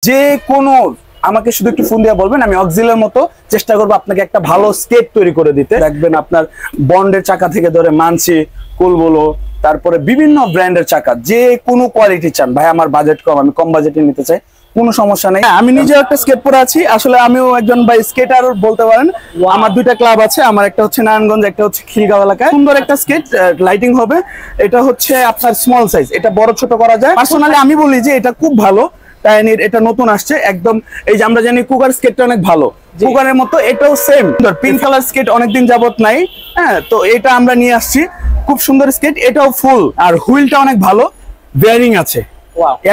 যে কোনো আমাকে শুধু একটু ফোন দিয়ে বলবেন, আমি অক্সিলের মতো চেষ্টা করবো আপনাকে একটা ভালো স্কেট তৈরি করে দিতে। দেখবেন আপনার বন্ডের চাকা থেকে ধরে মানসি, কুলবলো, তারপরে বিভিন্ন ব্র্যান্ডের চাকা, যে কোনো কোয়ালিটি চান ভাই, আমার বাজেট কম, আমি কম বাজেটে নিতে চাই, কোনো সমস্যা নেই। আমি নিজেও একটা স্কেট পরে আছি, আসলে আমিও একজন ভাই স্কেটার বলতে পারেন। আমার দুইটা ক্লাব আছে, আমার একটা হচ্ছে নারায়ণগঞ্জ, একটা হচ্ছে খিলগাঁও এলাকায়। সুন্দর একটা স্কেট, লাইটিং হবে। এটা হচ্ছে আপনার স্মল সাইজ, এটা বড় ছোট করা যায়। পার্সোনালি আমি বলি যে এটা খুব ভালো, টাইনির এটা নতুন আসছে একদম। এই যে আমরা জানি কুকার স্কেটটা অনেক ভালো, কুকারের মতো এটাও সেম পিঙ্ক কালার স্কেট অনেকদিন যাবত নাই, হ্যাঁ, তো এটা আমরা নিয়ে আসছি, খুব সুন্দর স্কেট, এটাও ফুল। আর হুইলটা অনেক ভালো, বেয়ারিং আছে,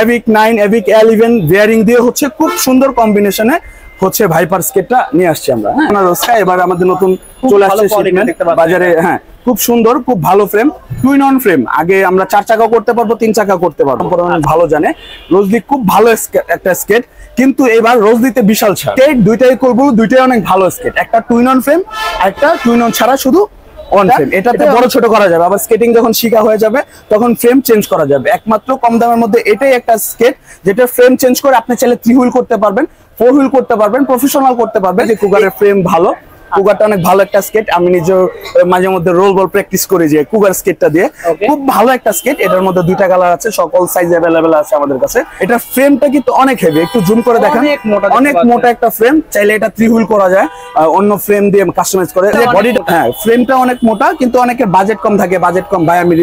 এভিক 9 এভিক 11 বেয়ারিং দিয়ে হচ্ছে খুব সুন্দর কম্বিনেশনে হচ্ছে ভাইপার স্কেটটা নিয়ে আসছি আমরা। এবার আমাদের নতুন চলে আসছে বাজারে, হ্যাঁ, খুব সুন্দর, খুব ভালো ফ্রেম, টুইন অন ফ্রেম। আগে আমরা 4 চাকা করতে পারবো, 3 চাকা করতে পারবো, ভালো জানে। রোজলি খুব ভালো একটা স্কেট, কিন্তু এবার রোজলিতে বিশাল ছাড়। দুইটাই করবো, দুইটাই অনেক ভালো স্কেট, একটা টুইন অন ফ্রেম আর একটা টুইন অন ছাড়া শুধু অন ফ্রেম। এটাতে বড় ছোট করা যাবে, আবার স্কেটিং যখন শিখা হয়ে যাবে তখন ফ্রেম চেঞ্জ করা যাবে। একমাত্র কম দামের মধ্যে এটাই একটা স্কেট যেটা ফ্রেম চেঞ্জ করে আপনি চাইলে 3 হুইল করতে পারবেন, 4 হুইল করতে পারবেন, প্রফেশনাল করতে পারবেন। যে কুগারের ফ্রেম ভালো, কুগারটা অনেক ভালো একটা স্কেট। আমি নিজে মাঝে মধ্যে রোল বল প্র্যাকটিস করি যে কুগার স্কেটটা দিয়ে, খুব ভালো একটা স্কেট। এটার মধ্যে 2টা কালার আছে, সকল সাইজ अवेलेबल আছে আমাদের কাছে। এটা ফ্রেমটা কিন্তু অনেক হেভি, একটু জুম করে দেখেন, অনেক মোটা একটা ফ্রেম। চাইলে এটা 3 হুইল করা যায়, অন্য ফ্রেম দিয়ে কাস্টমাইজ করে। বডি, হ্যাঁ, ফ্রেমটা অনেক মোটা, কিন্তু অনেকের বাজেট কম থাকে, বাজেট কম ভাই আমি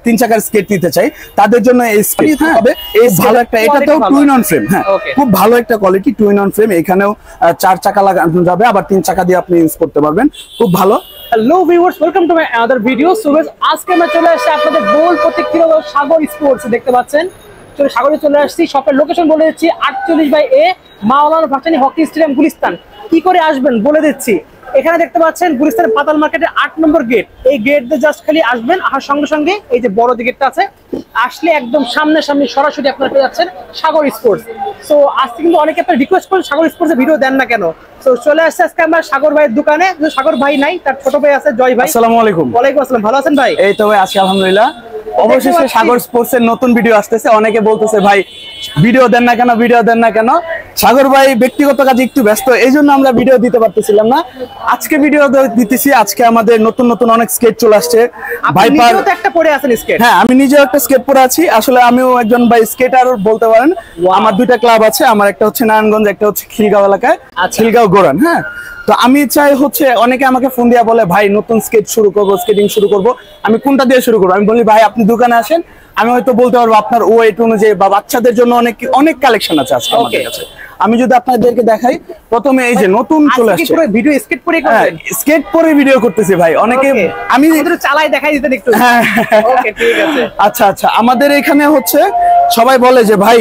3 চাকার স্কেট নিতে চাই, তাদের জন্য এই স্কেট হবে। এই ভালো একটা, এটাতেও টুইন অন ফ্রেম, হ্যাঁ, খুব ভালো একটা কোয়ালিটি টুইন অন ফ্রেম। এখানেও 4 চাকা লাগানো যাবে, আবার 3 চাকা দিয়ে আপনি ইউজ করতে পারবেন, খুব ভালো। Hello viewers, welcome to my other video. So আজকে আমরা চলে আসছি আপনাদের গোল প্রত্যেক কিলো সাগর স্পোর্টস, দেখতে পাচ্ছেন সাগরে চলে আসছি। শপের লোকেশন বলে দিচ্ছি, 48/A মাওলানা ভাসানী হকি স্টেডিয়াম, গুলিস্তান। কি করে আসবেন বলে দিচ্ছি। এখানে দেখতে পাচ্ছেন গুলিস্তান পাতাল মার্কেটের 8 নম্বর গেট। এই গেট দিয়ে জাস্ট খালি আসবেন, আসার সঙ্গে সঙ্গে এই যে বড় যে গেটটা আছে, আসলে একদম সামনাসামনি সরাসরি আপনারা পেয়ে যাচ্ছেন সাগর স্পোর্টস। সো আজকে কিন্তু অনেকে আপনারা রিকোয়েস্ট করেন সাগর স্পোর্টসের ভিডিও দেন না কেন। সো চলে আসছে আজকে আমরা সাগর ভাইয়ের দোকানে। সাগর ভাই নাই, তার ছোট ভাই আছে জয় ভাই। আসসালামু আলাইকুম। ওয়ালাইকুম আসসালাম, ভালো আছেন ভাই? এই তো ভাই আছি আলহামদুলিল্লাহ। অবশেষে সাগর স্পোর্টস এর নতুন ভিডিও আসতেছে। অনেকে বলতেছে ভাই ভিডিও দেন না কেন, ভিডিও দেন না কেন। সাগর ভাই ব্যক্তিগত কাজে একটু ব্যস্ত, এই জন্য আমরা ভিডিও দিতে পারতেছিলাম না। আজকে ভিডিও দিতেছি। আজকে আমাদের নতুন নতুন অনেক স্কেট চলে আসছে। ভাইপার একটা পরে আছেন স্কেট? হ্যাঁ, আমি নিজেও একটা স্কেট পরে আছি। আসলে আমিও একজন ভাই স্কেটার বলতে পারেন। আমার 2টা ক্লাব আছে, আমার একটা হচ্ছে নারায়ণগঞ্জ, একটা হচ্ছে খিলগাঁও এলাকায়, খিলগাঁও গোরান। হ্যাঁ, তো আমি চাই হচ্ছে, অনেকে আমাকে ফোন দিয়া বলে ভাই নতুন স্কেট শুরু করবো, স্কেটিং শুরু করবো, আমি কোনটা দিয়ে শুরু করবো? আমি বলি ভাই আপনি দোকানে আসেন, আমি হয়তো বলতে পারবো আপনার ওয়েট অনুযায়ী, বা বাচ্চাদের জন্য অনেক কালেকশন আছে আজকে আমাদের কাছে। আমি যদি আপনাদেরকে দেখাই, প্রথমে এই যে নতুন চলে আসছে ভিডিও স্কেট পরে, স্কেট পরে ভিডিও করতেছি ভাই। অনেকে আমি চালাই দেখাই দিতেন একটু। ওকে, ঠিক আছে। আচ্ছা আচ্ছা, আমাদের এখানে হচ্ছে সবাই বলে যে ভাই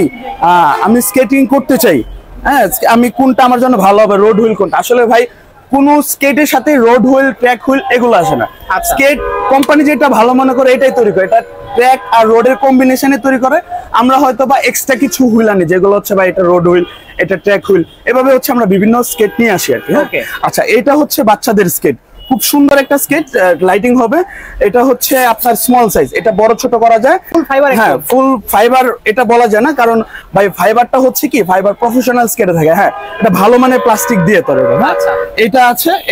আমি স্কেটিং করতে চাই, হ্যাঁ, আমি কোনটা আমার জন্য ভালো হবে, রোড হুইল কোনটা। আসলে ভাই কোন স্কেটের সাথে রোড হুইল, ট্র্যাক হুইল এগুলো আসে না। স্কেট কোম্পানি যেটা ভালো মনে করে এটাই তৈরি করে, এটা ট্র্যাক আর রোডের কম্বিনেশনে তৈরি করে। আমরা হয়তো বা এক্সট্রা কিছু হুইল আনি, যেগুলো হচ্ছে ভাই এটা রোড হুইল, এটা ট্র্যাক হুইল, এভাবে হচ্ছে আমরা বিভিন্ন স্কেট নিয়ে আসি আর কি। আচ্ছা, এটা হচ্ছে বাচ্চাদের স্কেট, খুব সুন্দর একটা স্কেট, লাইটিং হবে। এটা হচ্ছে আপনার স্মল সাইজ, এটা বড় ছোট করা যায়, ফুল ফাইবার। হ্যাঁ, ফুল ফাইবার এটা বলা যায় না, কারণ ভাই ফাইবারটা হচ্ছে কি, ফাইবার প্রফেশনাল স্কেটে থাকে। হ্যাঁ, এটা ভালো মানে প্লাস্টিক দিয়ে তৈরি। হ্যাঁ,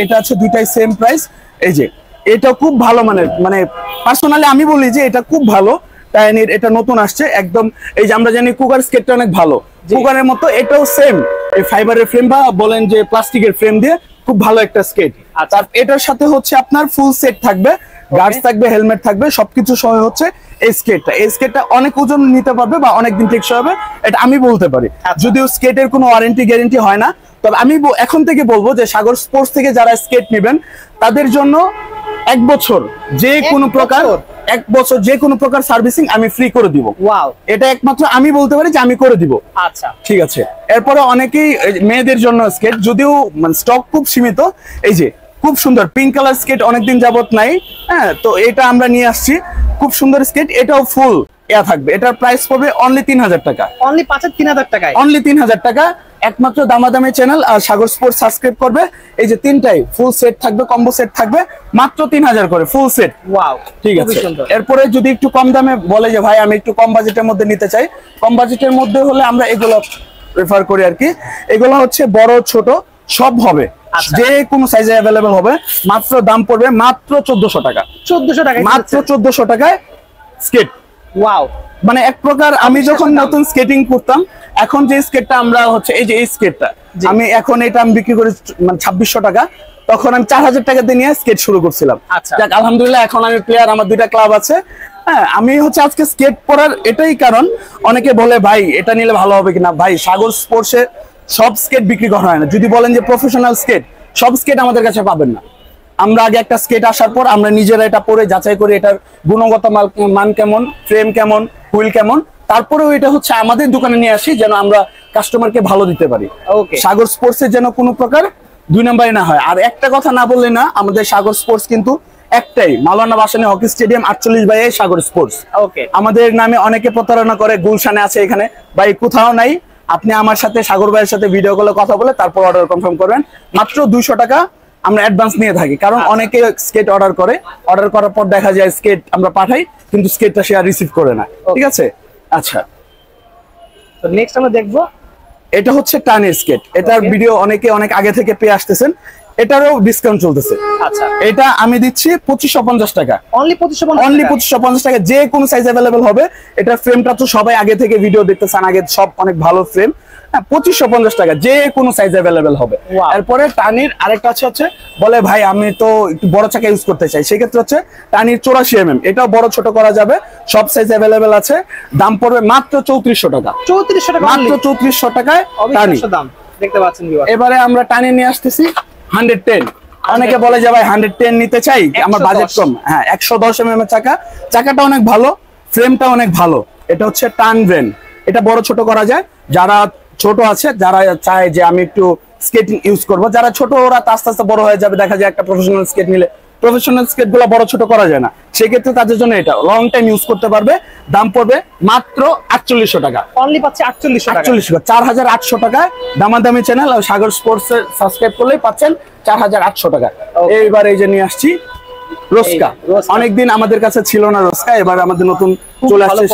এটা আছে দুইটাই সেম প্রাইস। এই যে এটা খুব ভালো মানে পার্সোনালি আমি বলি যে এটা খুব ভালো, টাইনির এটা নতুন আসছে একদম। এই যে আমরা জানি কুকার স্কেটটা অনেক ভালো, কুকারের মতো এটাও সেম, এই ফাইবারের ফ্রেম বা বলেন যে প্লাস্টিকের ফ্রেম দিয়ে খুব ভালো একটা স্কেট। আর এটার সাথে হচ্ছে আপনার ফুল সেট থাকবে, গার্ডস থাকবে, হেলমেট থাকবে, সবকিছু সহ হচ্ছে এই স্কেটটা। এই স্কেটটা অনেক ওজন নিতে পারবে বা অনেকদিন টেকসই হবে, এটা আমি বলতে পারি। যদিও স্কেটের কোনো ওয়ারেন্টি গ্যারেন্টি হয় না, তবে আমি এখন থেকে বলবো যে সাগর স্পোর্টস থেকে যারা স্কেট নেবেন তাদের জন্য 1 বছর যে কোনো প্রকার, 1 বছর যে কোনো প্রকার সার্ভিসিং আমি ফ্রি করে দিব। ওয়াও, এটা একমাত্র আমি বলতে পারি যে আমি করে দিব। আচ্ছা, ঠিক আছে। এরপরে অনেকেই মেয়েদের জন্য স্কেট, যদিও মানে স্টক খুব সীমিত। এই যে খুব সুন্দর পিঙ্ক কালার স্কেট অনেকদিন যাবত নাই, হ্যাঁ, তো এটা আমরা নিয়ে আসছি, খুব সুন্দর স্কেট। এটাও ফুল থাকবে, এটার প্রাইস পড়বে অনলি 3000 টাকা। অনলি 3000 টাকায়, অনলি 3000 টাকা। একমাত্র দামাদামি চ্যানেল আর সাগর স্পোর্টস সাবস্ক্রাইব করবে। এই যে 3টাই ফুল সেট থাকবে, কম্বো সেট থাকবে, মাত্র 3000 করে ফুল সেট। ওয়াও, ঠিক আছে। এরপরে যদি একটু কম দামে বলে যে ভাই আমি একটু কম বাজেটের মধ্যে নিতে চাই, কম বাজেটের মধ্যে হলে আমরা এগুলো প্রেফার করি আর কি। এগুলো হচ্ছে বড় ছোট সব হবে, যে কোনো সাইজে অ্যাভেলেবেল হবে। মাত্র দাম পড়বে মাত্র 1400 টাকা। 1400 টাকা মাত্র 1400 টাকায় স্কেট। ওয়াও, মানে এক প্রকার আমি যখন নতুন স্কেটিং করতাম, এখন যে স্কেটটা আমরা হচ্ছে এই যে এই স্কেটটা আমি এখন এটা আমি বিক্রি করি মানে 2600 টাকা, তখন আমি 4000 টাকা দিয়ে নিয়ে স্কেট শুরু করছিলাম। যাক আলহামদুলিল্লাহ এখন আমি প্লেয়ার, আমার 2টা ক্লাব আছে। হ্যাঁ, আমি হচ্ছে আজকে স্কেট পরার এটাই কারণ, অনেকে বলে ভাই এটা নিলে ভালো হবে কিনা। ভাই সাগর স্পোর্টসে সব স্কেট বিক্রি করা হয় না। যদি বলেন যে প্রফেশনাল স্কেট, সব স্কেট আমাদের কাছে পাবেন না। আমরা আগে একটা স্কেট আসার পর আমরা নিজেরা এটা পরে যাচাই করি এটার গুণগত মান কেমন, ফ্রেম কেমন, হুইল কেমন, তারপরেও এটা হচ্ছে আমাদের দোকানে নিয়ে আসি যেন আমরা কাস্টমারকে ভালো দিতে পারি। সাগর স্পোর্টসের যেন কোনো প্রকার 2 নম্বরই না হয়। আর একটা কথা না বললে না, আমাদের সাগর স্পোর্টস কিন্তু একটাই, মাওলানা ভাসানী হকি স্টেডিয়াম 48/A সাগর স্পোর্টস। আমাদের নামে অনেকে প্রতারণা করে, গুলশানে আছে, এখানে ভাই কোথাও নাই। আপনি আমার সাথে সাগর ভাইয়ের সাথে ভিডিও কলে কথা বলে তারপর অর্ডার কনফার্ম করবেন। মাত্র 200 টাকা আমরা অ্যাডভান্স নিয়ে থাকি, কারণ অনেকে স্কেট অর্ডার করে, অর্ডার করার পর দেখা যায় স্কেট আমরা পাঠাই কিন্তু স্কেটটা সে আর রিসিভ করে না। ঠিক আছে, আচ্ছা তো নেক্সট আমরা দেখবো এটা হচ্ছে টানের স্কেট। এটার ভিডিও অনেকে অনেক আগে থেকে পেয়ে আসতেছেন, এটারও ডিসকাউন্ট চলতেছে। আচ্ছা, এটা আমি দিচ্ছি 2550 টাকা, অনলি 2550 টাকা, যে কোনো সাইজ অ্যাভেলেবল হবে। এটার ফ্রেমটা তো সবাই আগে থেকে ভিডিও দেখতেছেন, আগে সব অনেক ভালো ফ্রেম। হ্যাঁ, 2550 টাকা, যে কোনো সাইজ অ্যাভেলেবেল হবে। এরপরে টানির আরেকটা হচ্ছে বলে ভাই আমি তো একটু বড় চাকা ইউজ করতে চাই, সেক্ষেত্রে হচ্ছে টানির 84mm, এটাও বড় ছোট করা যাবে, সব সাইজ অ্যাভেলেবেল আছে। দাম পড়বে মাত্র 3400 টাকা। 3400 টাকা, মাত্র 3400 টাকায় টানি দাম দেখতে পাচ্ছেন। এবারে আমরা টানি নিয়ে আসতেছি 110। অনেকে বলে যে ভাই 110 নিতে চাই, আমার বাজেট কম। হ্যাঁ, 110mm চাকা, চাকাটা অনেক ভালো, ফ্রেমটা অনেক ভালো। এটা হচ্ছে টান ব্রেন, এটা বড় ছোট করা যায়। যারা ছোট আছে, যারা চায় যে আমি একটু স্কেটিং ইউজ করব, যারা ছোট ওরা আস্তে আস্তে বড় হয়ে যাবে, দেখা যায় একটা প্রফেশনাল স্কেট নিলে প্রফেশনাল স্কেট গুলো বড় ছোট করা যায় না, সেক্ষেত্রে তাদের জন্য এটা লং টাইম ইউজ করতে পারবে। দাম পড়বে মাত্র 4800 টাকা। অনলি পাচ্ছে 4800 টাকা। 4800 টাকায় দামাদামি চ্যানেল আর সাগর স্পোর্টস সাবস্ক্রাইব করলেই পাচ্ছেন 4800 টাকা। এইবার এই যে নিয়ে আসছি রোস্কা। অনেকদিন আমাদের কাছে ছিল না রোস্কা, এবার আমাদের নতুন চলে আসছে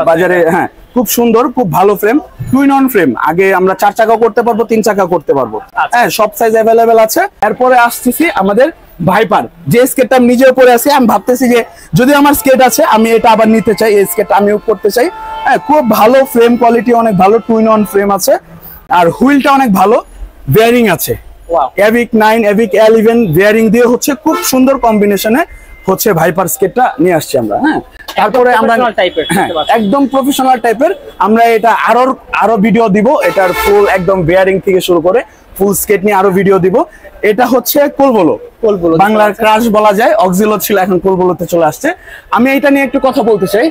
বাজারে। হ্যাঁ, খুব সুন্দর, খুব ভালো ফ্রেম, টুইন অন ফ্রেম। আগে আমরা 4 চাকাও করতে পারবো, 3 চাকা করতে পারবো। হ্যাঁ, সব সাইজ অ্যাভেলেবেল আছে। এরপরে আসতেছি আমাদের ভাইপার, যে স্কেটটা আমি নিজেও পরে আছি। আমি ভাবতেছি যে যদি আমার স্কেট আছে আমি এটা আবার নিতে চাই, এই স্কেটটা আমিও করতে চাই। হ্যাঁ, খুব ভালো ফ্রেম কোয়ালিটি, অনেক ভালো টুইন অন ফ্রেম আছে, আর হুইলটা অনেক ভালো, বেয়ারিং আছে। এভিক 9 এভিক 11 বেয়ারিং দিয়ে হচ্ছে খুব সুন্দর কম্বিনেশনে হচ্ছে ভাইপার স্কেটটা নিয়ে আসছি আমরা। হ্যাঁ, তারপরে আমরা একদম প্রফেশনাল টাইপের আমরা এটা আরো ভিডিও দিব, এটার ফুল একদম বেয়ারিং থেকে শুরু করে ফুল স্কেট নিয়ে আরো ভিডিও দিব। এটা হচ্ছে কোলবোলো, বাংলার ক্রাশ বলা যায়, অক্সিলো ছিল, এখন কোলবোলোতে চলে আসছে। আমি এটা নিয়ে একটু কথা বলতে চাই।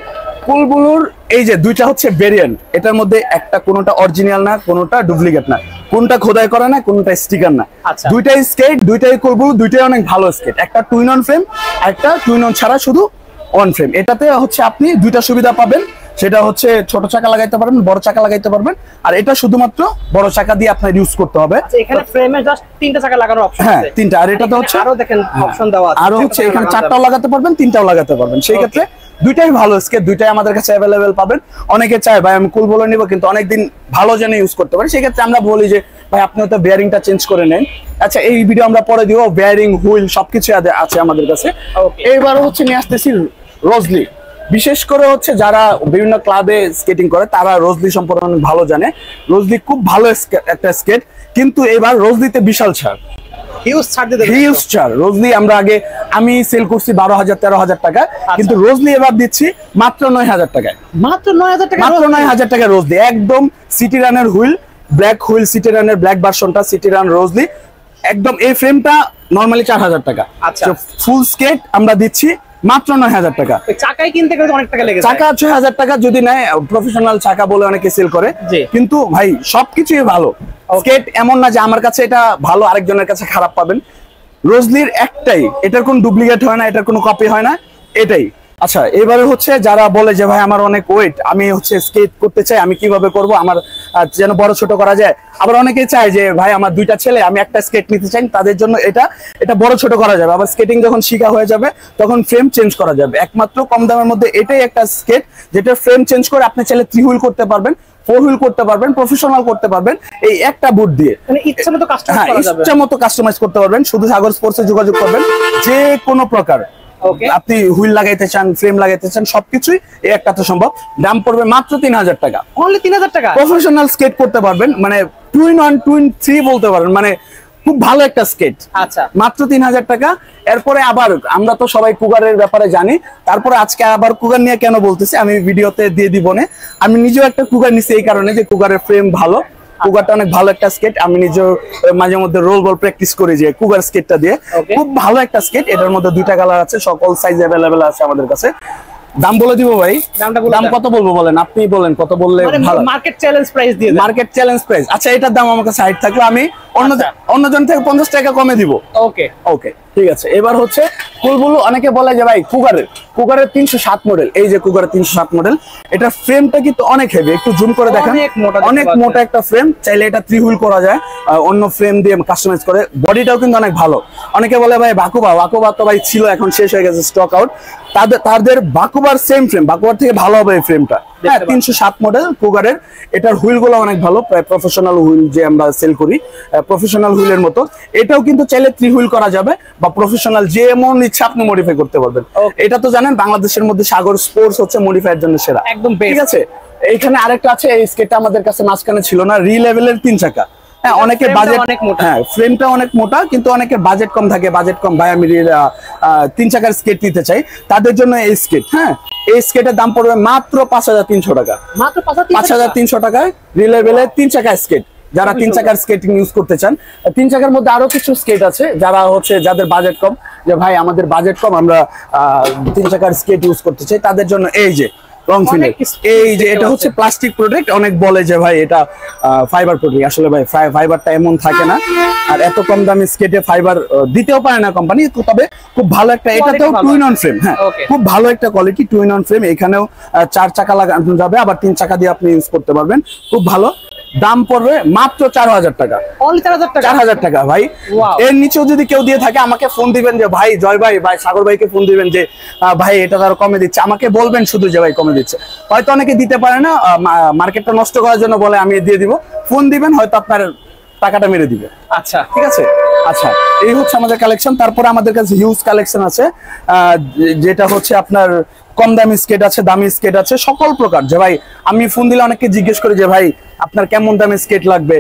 কোলবোলোর এই যে দুইটা হচ্ছে ভেরিয়েন্ট, এটার মধ্যে একটা কোনোটা অরিজিনাল না, কোনোটা ডুপ্লিকেট না, কোনটা খোদাই করা না, কোনটা স্টিকার না। দুইটাই স্কেট, দুইটাই কোলবোলো, দুইটাই অনেক ভালো স্কেট। একটা টুইন অন ফ্রেম, একটা টুইন অন ছাড়া শুধু অন ফ্রেম। এটাতে হচ্ছে আপনি দুইটা সুবিধা পাবেন, সেটা হচ্ছে ছোট চাকা লাগাইতে পারবেন, বড় চাকা লাগাইতে পারবেন। আর এটা শুধুমাত্র বড় চাকা দিয়ে আপনার ইউজ করতে হবে। এখানে ফ্রেমে জাস্ট 3টা চাকা লাগানোর অপশন আছে। হ্যাঁ, 3টা। আর এটাতে হচ্ছে আরো দেখেন অপশন দেওয়া আছে, আরো হচ্ছে এখানে 4টাও লাগাতে পারবেন, 3টাও লাগাতে পারবেন। সেই ক্ষেত্রে দুইটাই ভালো স্কেট, দুইটাই আমাদের কাছে অ্যাভেলেবেল পাবেন। অনেকে চায় ভাই আমি কোলবোলো নিব কিন্তু অনেকদিন ভালো জেনে ইউজ করতে পারি, সেই ক্ষেত্রে আমরা বলি যে ভাই আপনি তো বেয়ারিংটা চেঞ্জ করে নেন। আচ্ছা, এই ভিডিও আমরা পরে দিব, বেয়ারিং হুইল সবকিছু আছে আমাদের কাছে। এইবার হচ্ছে নিয়ে আসতেছি রোজলি। বিশেষ করে হচ্ছে যারা বিভিন্ন ক্লাবে স্কেটিং করে তারা রোজলি সম্পর্কে অনেক ভালো জানে। রোজলি খুব ভালো একটা স্কেট, কিন্তু এবার রোজলিতে বিশাল ছাড়, হিউজ ছাড়। রোজলি আমরা আগে আমি সেল করছি 12,000-13,000 টাকা, কিন্তু রোজলি এবার দিচ্ছি মাত্র 9,000 টাকায়। মাত্র 9,000 টাকা, মাত্র 9,000 টাকা রোজলি। একদম সিটি রানের হুইল, ব্ল্যাক হুইল, সিটি রানের ব্ল্যাক ভার্সনটা সিটি রান রোজলি। একদম এই ফ্রেমটা নরমালি 4,000 টাকা। আচ্ছা, ফুল স্কেট আমরা দিচ্ছি মাত্র 9,000 টাকা। চাকাই কিনতে গেলে অনেক টাকা লেগে যায়। চাকা 6,000 টাকা যদি নেয়, প্রফেশনাল চাকা বলে অনেকে সেল করে, কিন্তু ভাই সবকিছুই ভালো স্কেট। এমন না যে আমার কাছে এটা ভালো আরেকজনের কাছে খারাপ পাবেন। রোজলির একটাই, এটার কোনো ডুপ্লিকেট হয় না, এটার কোনো কপি হয় না, এটাই। আচ্ছা, এবারে হচ্ছে যারা বলে যে ভাই আমার অনেক ওয়েট, আমি হচ্ছে স্কেট করতে চাই, আমি কিভাবে করব, আমার যেন বড় ছোট করা যায়। আবার অনেকেই চায় যে ভাই আমার দুইটা ছেলে, আমি একটা স্কেট নিতে চাই, তাদের জন্য এটা বড় ছোট করা যাবে। আবার স্কেটিং যখন শিখা হয়ে যাবে তখন ফ্রেম চেঞ্জ করা যাবে। একমাত্র কম দামের মধ্যে এটাই একটা স্কেট যেটা ফ্রেম চেঞ্জ করে আপনি চাইলে 3 হুইল করতে পারবেন, 4 হুইল করতে পারবেন, প্রফেশনাল করতে পারবেন এই একটা বুট দিয়ে। মানে ইচ্ছা মতো কাস্টমাইজ করা যাবে। ইচ্ছা মতো কাস্টমাইজ করতে পারবেন। শুধু সাগর স্পোর্টসে যোগাযোগ করবেন, যে কোনো প্রকার আপনি হুইল লাগাইতে চান, ফ্রেম লাগাইতে চান, সবকিছুই এই একটাতে সম্ভব। দাম পড়বে মাত্র 3000 টাকা। অনলি 3000 টাকা প্রফেশনাল স্কেট করতে পারবেন, মানে 2 in 1 2 in 3 বলতে পারেন, মানে খুব ভালো একটা স্কেট। আচ্ছা, মাত্র 3000 টাকা। এরপরে আবার আমরা তো সবাই কুগারের ব্যাপারে জানি, তারপরে আজকে আবার কুগার নিয়ে কেন বলতেছি আমি ভিডিওতে দিয়ে দিব না। আমি নিজেও একটা কুগার নিছি এই কারণে যে কুগারের ফ্রেম ভালো, কুগারটা অনেক ভালো একটা স্কেট। আমি নিজেও মাঝে মধ্যে রোল বল প্র্যাকটিস করি যে কুগার স্কেটটা দিয়ে। খুব ভালো একটা স্কেট। এটার মধ্যে 2টা কালার আছে, সকল সাইজ अवेलेबल আছে আমাদের কাছে। দাম বলে দিব ভাই, দাম কত বলবো বলেন, আপনি বলেন কত বললে ভালো। মার্কেট চ্যালেঞ্জ প্রাইস দিয়ে দেন। Market challenge price. আচ্ছা, এটার দাম আমার কাছে 60 থাকলো, আমি অন্যজন থেকে 50 টাকা কমে দিব। ওকে ওকে, ঠিক আছে। এবার হচ্ছে কুলবুলু। অনেকে বলে যে ভাই কুগারের 307 মডেল, এই যে কুগারের 307 মডেল, এটা ফ্রেমটা কিন্তু অনেক হেভি। একটু জুম করে দেখেন, অনেক মোটা একটা ফ্রেম। চাইলে এটা 3 হুইল করা যায়, অন্য ফ্রেম দিয়ে কাস্টমাইজ করে। বডিটাও কিন্তু অনেক ভালো। অনেকে বলে ভাই বাকুবা তো ভাই ছিল, এখন শেষ হয়ে গেছে, স্টক আউট। তাদের বাকুবার সেম ফ্রেম, বাকুবার থেকে ভালো হবে এই ফ্রেমটা। হ্যাঁ, 307 মডেল কুগারের। এটার হুইল গুলো অনেক ভালো, প্রায় প্রফেশনাল হুইল যে আমরা সেল করি, প্রফেশনাল হুইলের মতো। এটাও কিন্তু চাইলে 3 হুইল করা যাবে, বা প্রফেশনাল যেমন ইচ্ছা আপনি মডিফাই করতে পারবেন। এটা তো জানেন বাংলাদেশের মধ্যে সাগর স্পোর্টস হচ্ছে মডিফাইয়ের জন্য সেরা, একদম ঠিক আছে। এইখানে আরেকটা আছে, এই স্কেটটা আমাদের কাছে মাঝখানে ছিল না, রি লেভেলের 3 চাকা। হ্যাঁ, অনেকের বাজেট অনেক মোটা, হ্যাঁ ফ্রেমটা অনেক মোটা, কিন্তু অনেকের বাজেট কম থাকে, বাজেট কম, ভাই আমি 3 চাকার স্কেট নিতে চাই, তাদের জন্য এই স্কেট। হ্যাঁ, এই স্কেটের দাম পড়বে মাত্র 5300 টাকা। মাত্র 5300 টাকায় রি লেভেলের 3 চাকার স্কেট। যারা 3 চাকার স্কেটিং ইউজ করতে চান, 3 চাকার মধ্যে আরো কিছু স্কেট আছে, যারা হচ্ছে যাদের বাজেট কম, যে ভাই আমাদের বাজেট কম, আমরা 3 চাকার স্কেট ইউজ করতে চাই, তাদের জন্য এই যে রং ফিলের, এই যে এটা হচ্ছে প্লাস্টিক প্রোডাক্ট। অনেক বলে যে ভাই এটা ফাইবার প্রোডাক্ট, আসলে ভাই ফাইবারটা এমন থাকে না, আর এত কম দামি স্কেটে ফাইবার দিতেও পারে না কোম্পানি। তবে খুব ভালো একটা, এটাতেও 2 in 1 ফ্রেম। হ্যাঁ, খুব ভালো একটা কোয়ালিটি, 2 in 1 ফ্রেম। এখানেও 4 চাকা লাগানো যাবে, আবার 3 চাকা দিয়ে আপনি ইউজ করতে পারবেন, খুব ভালো। দাম পড়বে মাত্র 4000 টাকা। অনলি 4000 টাকা ভাই। এর নিচেও যদি কেউ দিয়ে থাকে আমাকে ফোন দিবেন যে ভাই জয় ভাই সাগর ভাইকে ফোন দিবেন যে ভাই এটা তার কমে দিচ্ছে, আমাকে বলবেন শুধু যে ভাই কমে দিচ্ছে। হয়তো অনেকে দিতে পারে না, মার্কেটটা নষ্ট করার জন্য বলে আমি দিয়ে দিব, ফোন দিবেন, হয়তো আপনার টাকাটা মেরে দিবে। আচ্ছা, ঠিক আছে। আচ্ছা, এই হচ্ছে আমাদের কালেকশন। তারপরে আমাদের কাছে হিউজ কালেকশন আছে, যেটা হচ্ছে আপনার কম দামি স্কেট আছে, দামি স্কেট আছে, সকল প্রকার। যে ভাই আমি ফোন দিলে অনেককে জিজ্ঞেস করি যে ভাই আপনার কেমন দামি স্কেট লাগবে,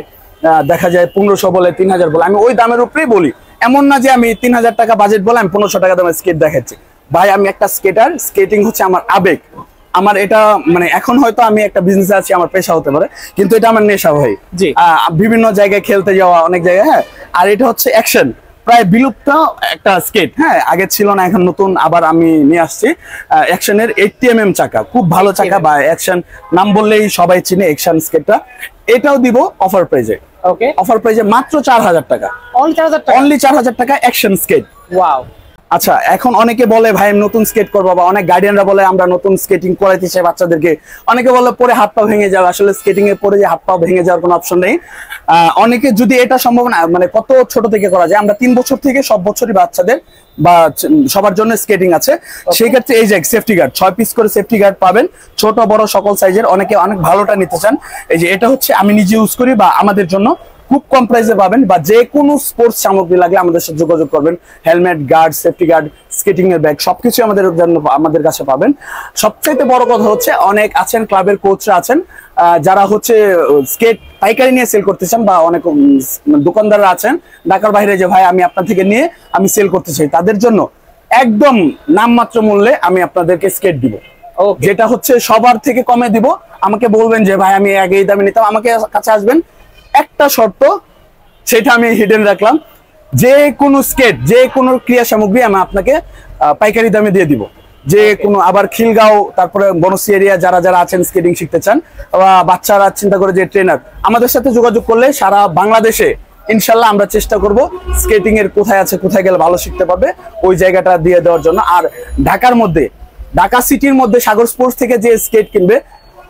দেখা যায় 1500 বলে, 3000 বলে, আমি ওই দামের উপরেই বলি। এমন না যে আমি 3000 টাকা বাজেট বলে আমি 1500 টাকা দামের স্কেট দেখাচ্ছি। ভাই আমি একটা স্কেটার, স্কেটিং হচ্ছে আমার আবেগ, আমার এটা মানে এখন হয়তো আমি একটা বিজনেসে আছি, আমার পেশা হতে পারে, কিন্তু এটা আমার নেশা ভাই। বিভিন্ন জায়গায় খেলতে যাওয়া, অনেক জায়গায়। হ্যাঁ, আর এটা হচ্ছে অ্যাকশন, প্রায় বিলুপ্ত একটা স্কেট। হ্যাঁ, আগে ছিল না, এখন নতুন আবার আমি নিয়ে আসছি। অ্যাকশনের 80mm চাকা, খুব ভালো চাকা, বা অ্যাকশন নাম বললেই সবাই চিনে অ্যাকশন স্কেটটা। এটাও দিব অফার প্রাইজে। ওকে, অফার প্রাইজে মাত্র 4000 টাকা। অনলি 4000 টাকা অ্যাকশন স্কেট। ওয়াও। আচ্ছা, এখন অনেকে বলে ভাই আমি নতুন স্কেট করবো, বা অনেক গার্ডিয়ানরা বলে আমরা নতুন স্কেটিং করাইতে চাই বাচ্চাদেরকে। অনেকে বলে পরে হাত পা ভেঙে যাবে, আসলে স্কেটিং এ পরে যে হাত পা ভেঙে যাওয়ার কোনো অপশন নেই। অনেকে যদি এটা সম্ভব না, মানে কত ছোট থেকে করা যায়, আমরা 3 বছর থেকে সব বছরই বাচ্চাদের বা সবার জন্য স্কেটিং আছে। সেই ক্ষেত্রে এই যে সেফটি গার্ড 6 পিস করে সেফটি গার্ড পাবেন, ছোট বড় সকল সাইজের। অনেকে অনেক ভালোটা নিতে চান, এই যে এটা হচ্ছে আমি নিজে ইউজ করি, বা আমাদের জন্য খুব কম প্রাইসে পাবেন, বা যে কোনো স্পোর্টস সামগ্রী লাগলে আমাদের সাথে যোগাযোগ করবেন। Helmet, guard, safety guard, skating এর ব্যাগ, সবকিছু আমাদের কাছে পাবেন। সবচেয়ে বড় কথা হচ্ছে অনেক আছেন ক্লাবের কোচরা আছেন, যারা হচ্ছে স্কেট পাইকারি নিয়ে সেল করতে চান, বা অনেক দোকানদাররা আছেন ঢাকার বাইরে, যে ভাই আমি আপনার থেকে নিয়ে আমি সেল করতে চাই, তাদের জন্য একদম নামমাত্র মূল্যে আমি আপনাদেরকে স্কেট দিব, যেটা হচ্ছে সবার থেকে কমে দিব। আমাকে বলবেন যে ভাই আমি আগে এই দামে নিতাম, আমাকে কাছে আসবেন। একটা শর্ত, সেটা আমি হিডেন রাখলাম, যে কোনো স্কেট, যে কোনো ক্রিয়া সামগ্রী আমি আপনাকে পাইকারি দামে দিয়ে দিব, যে কোনো। আবার খিলগাঁও, তারপরে বনশ্রী এরিয়া যারা যারা আছেন স্কেটিং শিখতে চান, বা বাচ্চারা চিন্তা করে যে ট্রেনার, আমাদের সাথে যোগাযোগ করলে সারা বাংলাদেশে ইনশাল্লাহ আমরা চেষ্টা করব স্কেটিং এর কোথায় আছে, কোথায় গেলে ভালো শিখতে পারবে, ওই জায়গাটা দিয়ে দেওয়ার জন্য। আর ঢাকার মধ্যে ঢাকা সিটির মধ্যে সাগর স্পোর্টস থেকে যে স্কেট কিনবে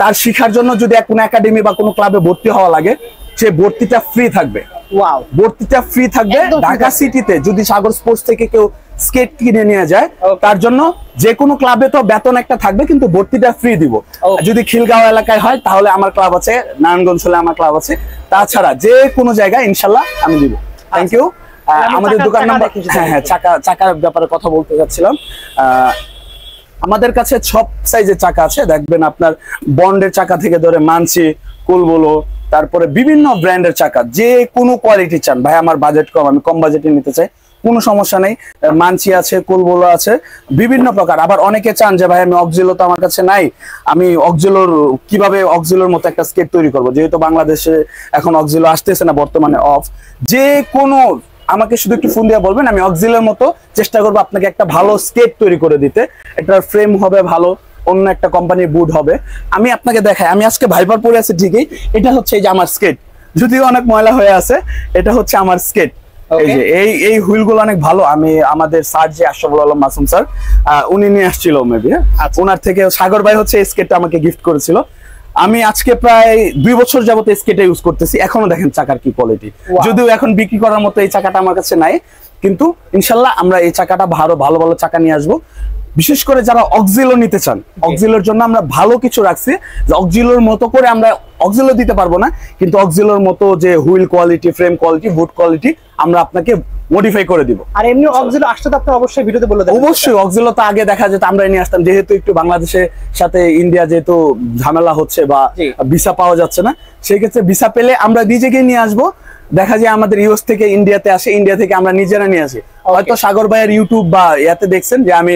তার শিখার জন্য যদি কোনো একাডেমি বা কোনো ক্লাবে ভর্তি হওয়া লাগে, সে ভর্তিটা ফ্রি থাকবে। ওয়াও, ভর্তিটা ফ্রি থাকবে। ঢাকা সিটিতে যদি সাগর স্পোর্টস থেকে কেউ স্কেট কিনে নিয়ে যায়, তার জন্য যে কোনো ক্লাবে তো বেতন একটা থাকবে, কিন্তু ভর্তিটা ফ্রি দিব। যদি খিলগাঁও এলাকায় হয় তাহলে আমার ক্লাব আছে, নারায়ণগঞ্জ হলে আমার ক্লাব আছে, তাছাড়া যে কোনো জায়গায় ইনশাল্লাহ আমি দিব। Thank you. আমাদের দোকান নাম্বার, হ্যাঁ চাকার ব্যাপারে কথা বলতে যাচ্ছিলাম। আমাদের কাছে সব সাইজের চাকা আছে, দেখবেন আপনার বন্ডের চাকা থেকে ধরে মানসি, কুলবলো, তারপরে বিভিন্ন ব্র্যান্ডের চাকা, যে কোনো কোয়ালিটি চান। ভাই আমার বাজেট কম, আমি কম বাজেটে নিতে চাই, কোনো সমস্যা নেই। মানসি আছে, কুলবলো আছে, বিভিন্ন প্রকার। আবার অনেকে চান যে ভাই আমি অক্সিলো তো আমার কাছে নাই, আমি কিভাবে অক্সিলোর মতো একটা স্কেট তৈরি করবো, যেহেতু বাংলাদেশে এখন অক্সিলো আসতেছে না, বর্তমানে অফ। যে কোনো আমাকে শুধু একটু ফোন দিয়ে বলবেন, আমি অক্সিলের মতো চেষ্টা করবো আপনাকে একটা ভালো স্কেট তৈরি করে দিতে। এটার ফ্রেম হবে ভালো, অন্য একটা কোম্পানির বুট হবে। আমি আপনাকে দেখাই, আমি আজকে ভাইপার পরে আছি ঠিকই, এটা হচ্ছে এই যে আমার স্কেট, যদিও অনেক ময়লা হয়ে আছে, এটা হচ্ছে আমার স্কেট। এই যে এই হুইল গুলো অনেক ভালো। আমি আমাদের স্যার যে আশরাফুল আলম মাসুম স্যার, উনি নিয়ে আসছিল মেবি, ওনার থেকে সাগর ভাই হচ্ছে এই স্কেটটা আমাকে গিফট করেছিল। আমি আজকে প্রায় 2 বছর যাবত স্কেটে ইউজ করতেছি, এখনো দেখেন চাকার কি কোয়ালিটি। যদিও এখন বিক্রি করার মতো এই চাকাটা আমার কাছে নাই, কিন্তু ইনশাল্লাহ আমরা এই চাকাটা ভালো ভালো চাকা নিয়ে আসবো। বিশেষ করে যারা অক্সিলো নিতে চান, অক্সিলোর জন্য আমরা ভালো কিছু রাখছি। অক্সিলোর মতো করে আমরা অক্সিলো দিতে পারবো না, কিন্তু অক্সিলোর মতো যে হুইল কোয়ালিটি, ফ্রেম কোয়ালিটি, বুট কোয়ালিটি আমরা আপনাকে মডিফাই করে দিব। আর এমনি অক্সিলো আসতে তো আপনি অবশ্যই ভিডিওতে বলে দেবেন। অবশ্যই, অক্সিলো তো আগে দেখা যেত আমরা নিয়ে আসতাম, যেহেতু একটু বাংলাদেশের সাথে ইন্ডিয়া যেহেতু ঝামেলা হচ্ছে বা ভিসা পাওয়া যাচ্ছে না, সেই ক্ষেত্রে ভিসা পেলে আমরা নিজেকে নিয়ে আসবো। দেখা যায় আমাদের ইউএস থেকে ইন্ডিয়াতে আসে, ইন্ডিয়া থেকে আমরা নিজেরা নিয়ে আসি। হয়তো সাগর ভাইয়ের ইউটিউব বা ইয়াতে দেখছেন যে আমি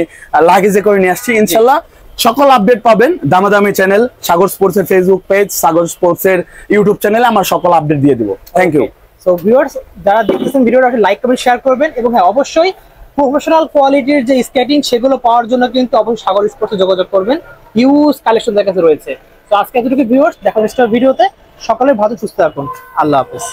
লাগেজে করে নিয়ে আসছি। ইনশাল্লাহ সকল আপডেট পাবেন দামাদামি চ্যানেল, সাগর স্পোর্টস এর ফেসবুক পেজ, সাগর স্পোর্টস এর ইউটিউব চ্যানেলে আমার সকল আপডেট দিয়ে দিব। Thank you. সো ভিউয়ার্স, যারা দেখতেছেন ভিডিওটা লাইক কমেন্ট শেয়ার করবেন, এবং হ্যাঁ অবশ্যই প্রফেশনাল কোয়ালিটির যে স্কেটিং সেগুলো পাওয়ার জন্য কিন্তু অবশ্যই সাগর স্পোর্টসে যোগাযোগ করবেন। হিউজ কালেকশন তার কাছে রয়েছে। তো আজকে এতটুকু ভিউয়ার্স, দেখা হচ্ছে ভিডিওতে। সকলে ভালো সুস্থ থাকুন। আল্লাহ হাফেজ।